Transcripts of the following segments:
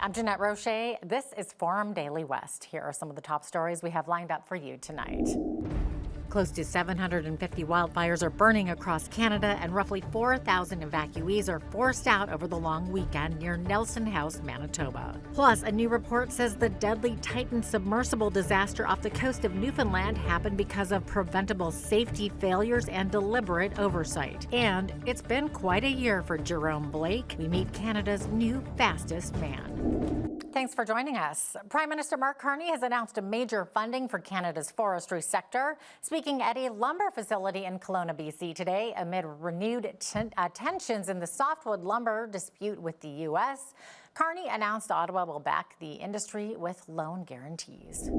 I'm Jeanette Roche. This is Forum Daily West. Here are some of the top stories we have lined up for you tonight. Close to 750 wildfires are burning across Canada, and roughly 4,000 evacuees are forced out over the long weekend near Nelson House, Manitoba. Plus, a new report says the deadly Titan submersible disaster off the coast of Newfoundland happened because of preventable safety failures and deliberate oversight. And it's been quite a year for Jerome Blake. We meet Canada's new fastest man. Thanks for joining us. Prime Minister Mark Carney has announced a major funding for Canada's forestry sector, speaking at a lumber facility in Kelowna, BC today amid renewed tensions in the softwood lumber dispute with the U.S. Carney announced Ottawa will back the industry with loan guarantees.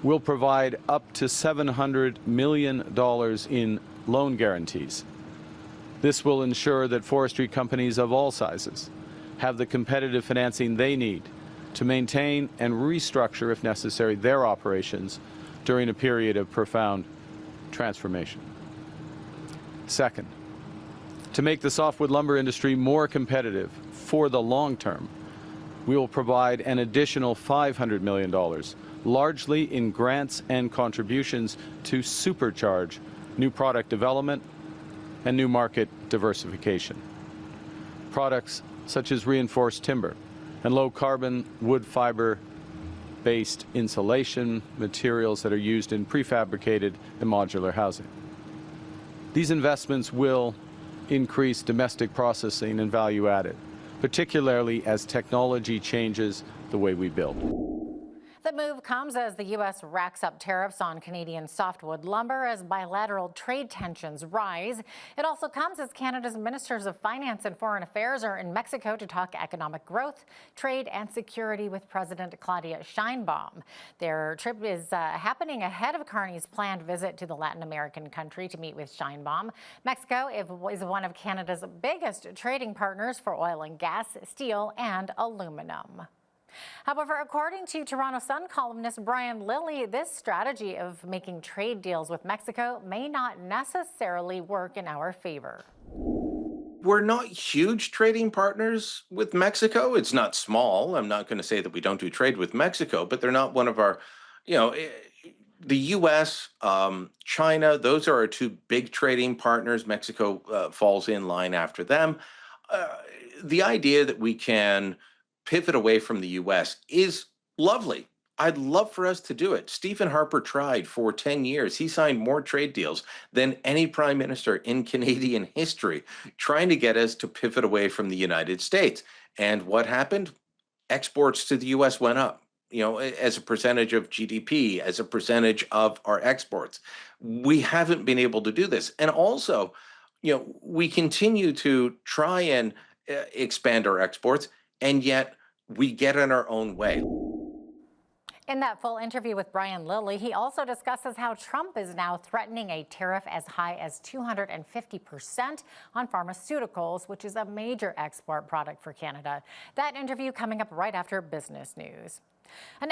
We'll provide up to $700 million in loan guarantees. This will ensure that forestry companies of all sizes have the competitive financing they need to maintain and restructure, if necessary, their operations during a period of profound transformation. Second, to make the softwood lumber industry more competitive for the long term, we will provide an additional $500 million, largely in grants and contributions to supercharge new product development and new market diversification. Products such as reinforced timber and low-carbon wood fiber-based insulation materials that are used in prefabricated and modular housing. These investments will increase domestic processing and value added, particularly as technology changes the way we build. The move comes as the U.S. racks up tariffs on Canadian softwood lumber as bilateral trade tensions rise. It also comes as Canada's ministers of finance and foreign affairs are in Mexico to talk economic growth, trade, and security with President Claudia Sheinbaum. Their trip is happening ahead of Carney's planned visit to the Latin American country to meet with Sheinbaum. Mexico is one of Canada's biggest trading partners for oil and gas, steel, and aluminum. However, according to Toronto Sun columnist Brian Lilley, this strategy of making trade deals with Mexico may not necessarily work in our favor. We're not huge trading partners with Mexico. It's not small. I'm not going to say that we don't do trade with Mexico, but they're not one of our, the U.S., China, those are our two big trading partners. Mexico falls in line after them. The idea that we can pivot away from the U.S. is lovely. I'd love for us to do it. Stephen Harper tried for 10 years. He signed more trade deals than any prime minister in Canadian history, trying to get us to pivot away from the United States. And what happened? Exports to the U.S. went up, as a percentage of GDP, as a percentage of our exports. We haven't been able to do this. And also, we continue to try and expand our exports, and yet we get in our own way. In that full interview with Brian Lilley, he also discusses how Trump is now threatening a tariff as high as 250% on pharmaceuticals, which is a major export product for Canada. That interview coming up right after business news. An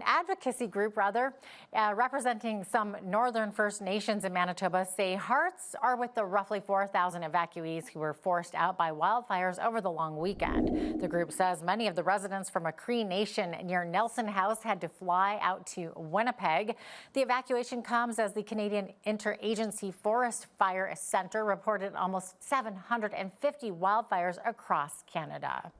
advocacy group, representing some northern First Nations in Manitoba say hearts are with the roughly 4,000 evacuees who were forced out by wildfires over the long weekend. The group says many of the residents from a Cree Nation near Nelson House had to fly out to Winnipeg. The evacuation comes as the Canadian Interagency Forest Fire Centre reported almost 750 wildfires across Canada.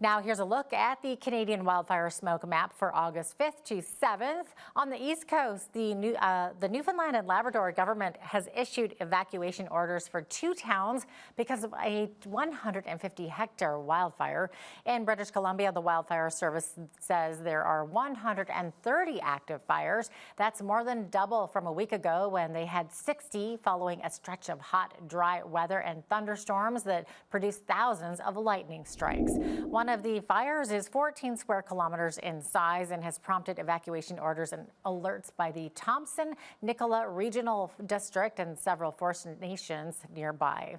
Now here's a look at the Canadian wildfire smoke map for August 5th to 7th. On the East Coast, the Newfoundland and Labrador government has issued evacuation orders for 2 towns because of a 150-hectare wildfire. In British Columbia, the Wildfire Service says there are 130 active fires. That's more than double from a week ago when they had 60 following a stretch of hot, dry weather and thunderstorms that produced thousands of lightning strikes. One of the fires is 14 square kilometers in size and has prompted evacuation orders and alerts by the Thompson-Nicola Regional District and several First Nations nearby.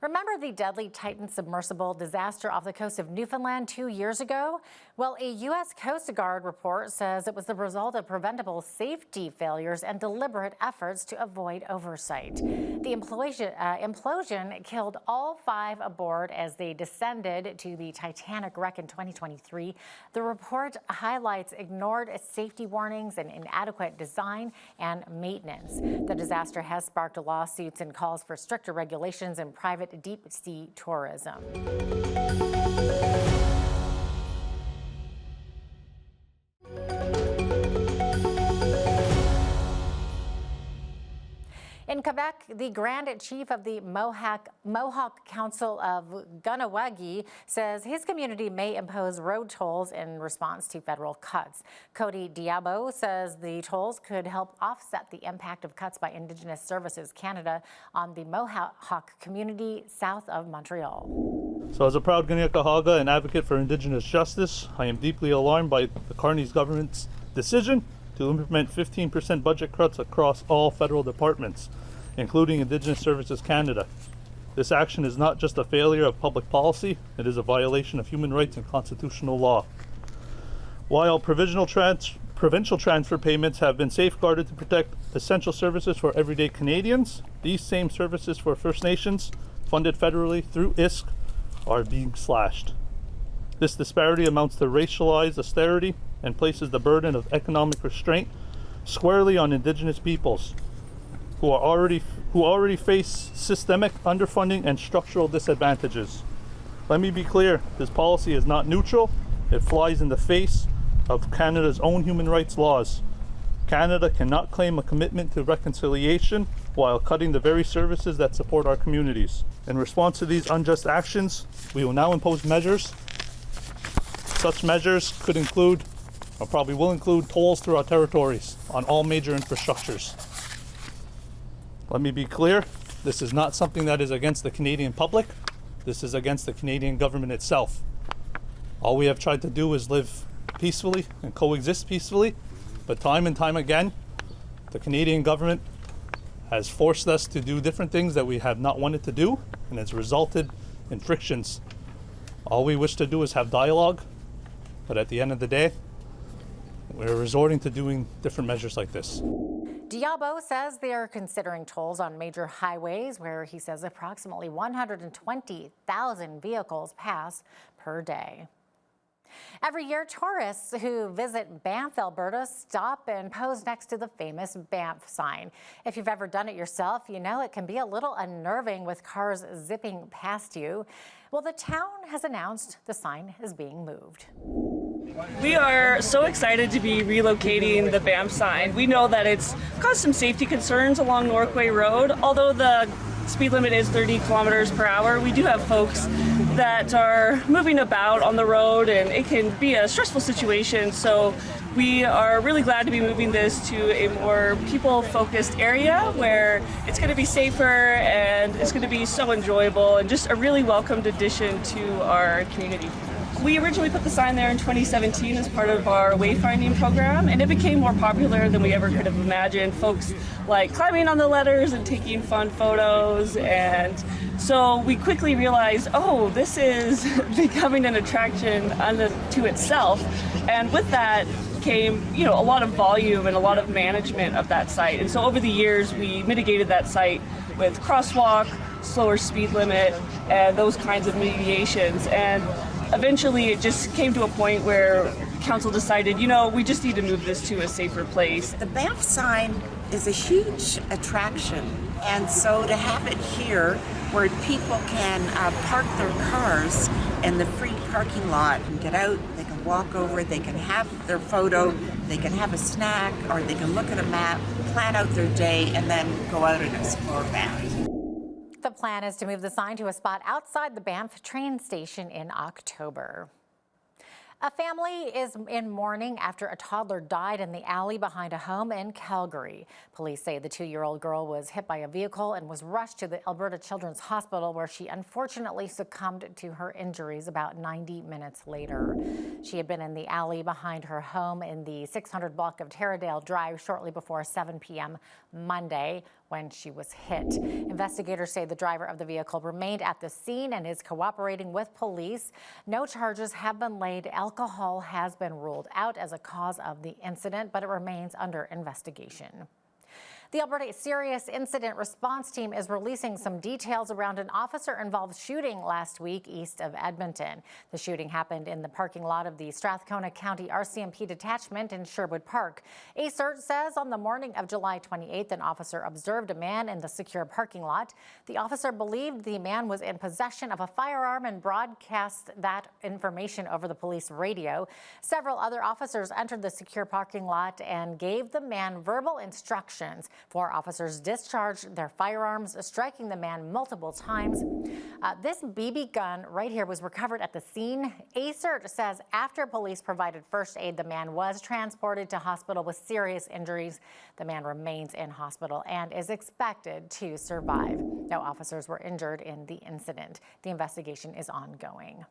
Remember the deadly Titan submersible disaster off the coast of Newfoundland 2 years ago? Well, a U.S. Coast Guard report says it was the result of preventable safety failures and deliberate efforts to avoid oversight. The implosion killed all 5 aboard as they descended to the Titanic wreck in 2023. The report highlights ignored safety warnings and inadequate design and maintenance. The disaster has sparked lawsuits and calls for stricter regulations in private deep-sea tourism. In Quebec, the Grand Chief of the Mohawk Council of Kahnawake says his community may impose road tolls in response to federal cuts. Cody Diabo says the tolls could help offset the impact of cuts by Indigenous Services Canada on the Mohawk community south of Montreal. So as a proud Kanien'kehá:ka and advocate for Indigenous justice, I am deeply alarmed by the Carney's government's decision to implement 15% budget cuts across all federal departments, including Indigenous Services Canada. This action is not just a failure of public policy, it is a violation of human rights and constitutional law. While provincial transfer payments have been safeguarded to protect essential services for everyday Canadians, these same services for First Nations, funded federally through ISK, are being slashed. This disparity amounts to racialized austerity and places the burden of economic restraint squarely on Indigenous peoples who already face systemic underfunding and structural disadvantages. Let me be clear, this policy is not neutral. It flies in the face of Canada's own human rights laws. Canada cannot claim a commitment to reconciliation while cutting the very services that support our communities. In response to these unjust actions, we will now impose measures. Such measures could include, or probably will include, tolls through our territories on all major infrastructures. Let me be clear, this is not something that is against the Canadian public. This is against the Canadian government itself. All we have tried to do is live peacefully and coexist peacefully, but time and time again, the Canadian government has forced us to do different things that we have not wanted to do, and it's resulted in frictions. All we wish to do is have dialogue, but at the end of the day, we're resorting to doing different measures like this. Diabo says they are considering tolls on major highways where he says approximately 120,000 vehicles pass per day. Every year, tourists who visit Banff, Alberta, stop and pose next to the famous Banff sign. If you've ever done it yourself, you know it can be a little unnerving with cars zipping past you. Well, the town has announced the sign is being moved. We are so excited to be relocating the Banff sign. We know that it's caused some safety concerns along Norquay Road. Although the speed limit is 30 kilometers per hour, we do have folks that are moving about on the road and it can be a stressful situation. So we are really glad to be moving this to a more people-focused area where it's going to be safer and it's going to be so enjoyable and just a really welcomed addition to our community. We originally put the sign there in 2017 as part of our wayfinding program, and it became more popular than we ever could have imagined. Folks like climbing on the letters and taking fun photos, and so we quickly realized, oh, this is becoming an attraction unto itself, and with that came, a lot of volume and a lot of management of that site. And so over the years, we mitigated that site with crosswalk, slower speed limit, and those kinds of mediations. And eventually it just came to a point where council decided, we just need to move this to a safer place. The Banff sign is a huge attraction, and so to have it here where people can park their cars in the free parking lot and get out, they can walk over, they can have their photo, they can have a snack, or they can look at a map, plan out their day, and then go out and explore Banff. The plan is to move the sign to a spot outside the Banff train station in October. A family is in mourning after a toddler died in the alley behind a home in Calgary. Police say the 2-year-old girl was hit by a vehicle and was rushed to the Alberta Children's Hospital, where she unfortunately succumbed to her injuries about 90 minutes later. She had been in the alley behind her home in the 600 block of Taradale Drive shortly before 7 p.m. Monday when she was hit. Investigators say the driver of the vehicle remained at the scene and is cooperating with police. No charges have been laid. Alcohol has been ruled out as a cause of the incident, but it remains under investigation. The Alberta Serious Incident Response Team is releasing some details around an officer-involved shooting last week east of Edmonton. The shooting happened in the parking lot of the Strathcona County RCMP detachment in Sherwood Park. ACERT says on the morning of July 28th, an officer observed a man in the secure parking lot. The officer believed the man was in possession of a firearm and broadcast that information over the police radio. Several other officers entered the secure parking lot and gave the man verbal instructions. 4 officers discharged their firearms, striking the man multiple times. This BB gun right here was recovered at the scene. ACERT says after police provided first aid, the man was transported to hospital with serious injuries. The man remains in hospital and is expected to survive. No officers were injured in the incident. The investigation is ongoing.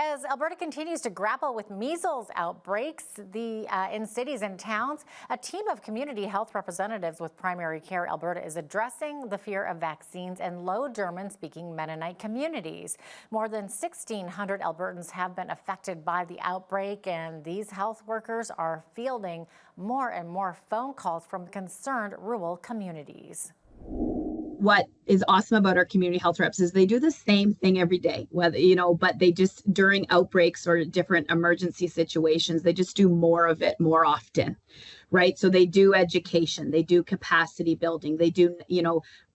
As Alberta continues to grapple with measles outbreaks in cities and towns, a team of community health representatives with Primary Care Alberta is addressing the fear of vaccines in low German-speaking Mennonite communities. More than 1,600 Albertans have been affected by the outbreak, and these health workers are fielding more and more phone calls from concerned rural communities. What is awesome about our community health reps is they do the same thing every day, whether, but they just during outbreaks or different emergency situations, they just do more of it more often, right? So they do education, they do capacity building, they do,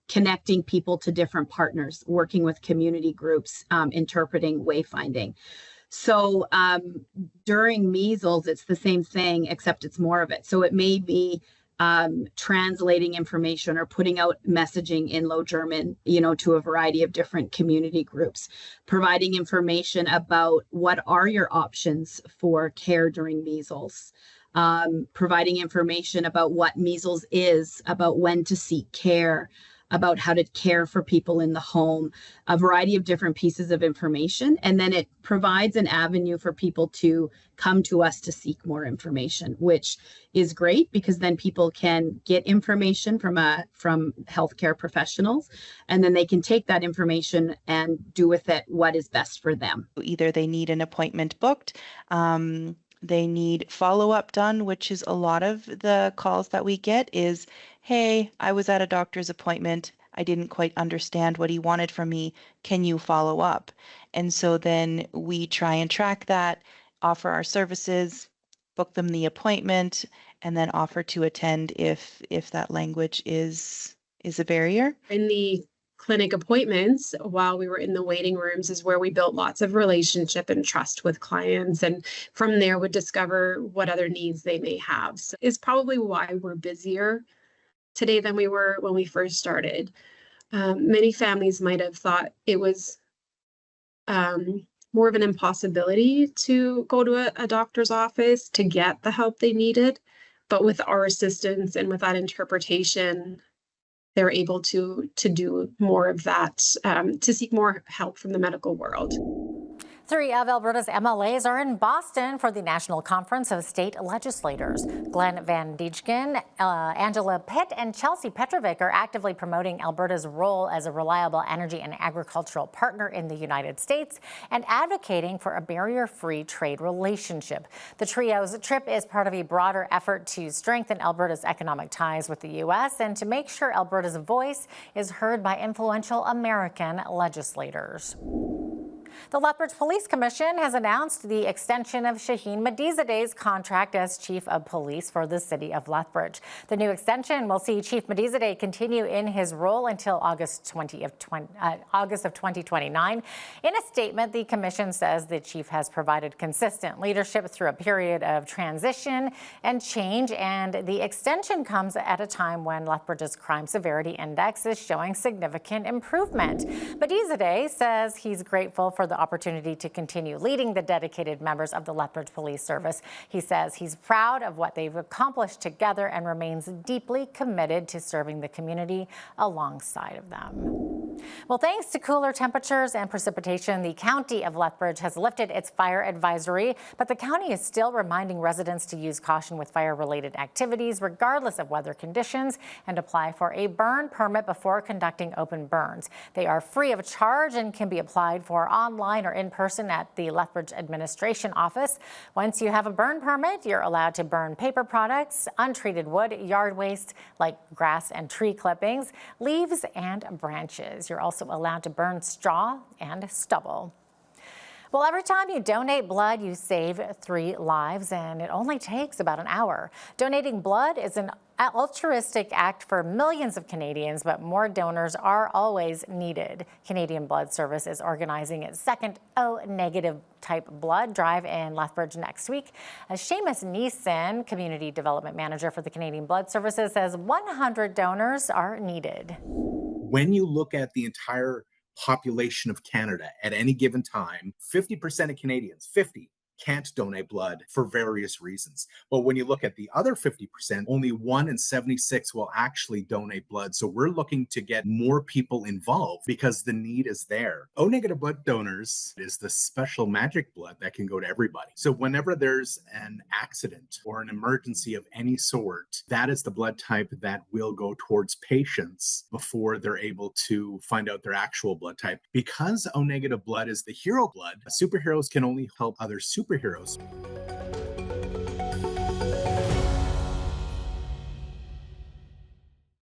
connecting people to different partners, working with community groups, interpreting wayfinding. So during measles, it's the same thing, except it's more of it. So it may be translating information or putting out messaging in Low German, to a variety of different community groups, providing information about what are your options for care during measles, providing information about what measles is, about when to seek care, about how to care for people in the home, a variety of different pieces of information. And then it provides an avenue for people to come to us to seek more information, which is great because then people can get information from healthcare professionals, and then they can take that information and do with it what is best for them. Either they need an appointment booked, they need follow-up done, which is a lot of the calls that we get is, hey, I was at a doctor's appointment. I didn't quite understand what he wanted from me. Can you follow up? And so then we try and track that, offer our services, book them the appointment, and then offer to attend if that language is a barrier. In the clinic appointments, while we were in the waiting rooms, is where we built lots of relationship and trust with clients, and from there would discover what other needs they may have. So it's probably why we're busier today than we were when we first started. Many families might have thought it was more of an impossibility to go to a doctor's office to get the help they needed, but with our assistance and with that interpretation, they're able to do more of that, to seek more help from the medical world. 3 of Alberta's MLAs are in Boston for the National Conference of State Legislators. Glenn Van Dijken, Angela Pitt, and Chelsea Petrovic are actively promoting Alberta's role as a reliable energy and agricultural partner in the United States and advocating for a barrier-free trade relationship. The trio's trip is part of a broader effort to strengthen Alberta's economic ties with the U.S. and to make sure Alberta's voice is heard by influential American legislators. The Lethbridge Police Commission has announced the extension of Shaheen Medizade's contract as Chief of Police for the City of Lethbridge. The new extension will see Chief Medizade continue in his role until August of 2029. In a statement, the Commission says the Chief has provided consistent leadership through a period of transition and change, and the extension comes at a time when Lethbridge's crime severity index is showing significant improvement. Medizade says he's grateful for the opportunity to continue leading the dedicated members of the Lethbridge Police Service. He says he's proud of what they've accomplished together and remains deeply committed to serving the community alongside of them. Well, thanks to cooler temperatures and precipitation, the county of Lethbridge has lifted its fire advisory, but the county is still reminding residents to use caution with fire-related activities, regardless of weather conditions, and apply for a burn permit before conducting open burns. They are free of charge and can be applied for online or in person at the Lethbridge Administration Office. Once you have a burn permit, you're allowed to burn paper products, untreated wood, yard waste like grass and tree clippings, leaves, and branches. You're also allowed to burn straw and stubble. Well, every time you donate blood, you save 3 lives, and it only takes about an hour. Donating blood is an altruistic act for millions of Canadians, but more donors are always needed. Canadian Blood Service is organizing its second O-negative type blood drive in Lethbridge next week. Seamus Neeson, Community Development Manager for the Canadian Blood Services, says 100 donors are needed. When you look at the entire population of Canada at any given time, 50% of Canadians, 50, can't donate blood for various reasons. But when you look at the other 50%, only 1 in 76 will actually donate blood. So we're looking to get more people involved because the need is there. O-negative blood donors is the special magic blood that can go to everybody. So whenever there's an accident or an emergency of any sort, that is the blood type that will go towards patients before they're able to find out their actual blood type. Because O-negative blood is the hero blood, superheroes can only help other superheroes.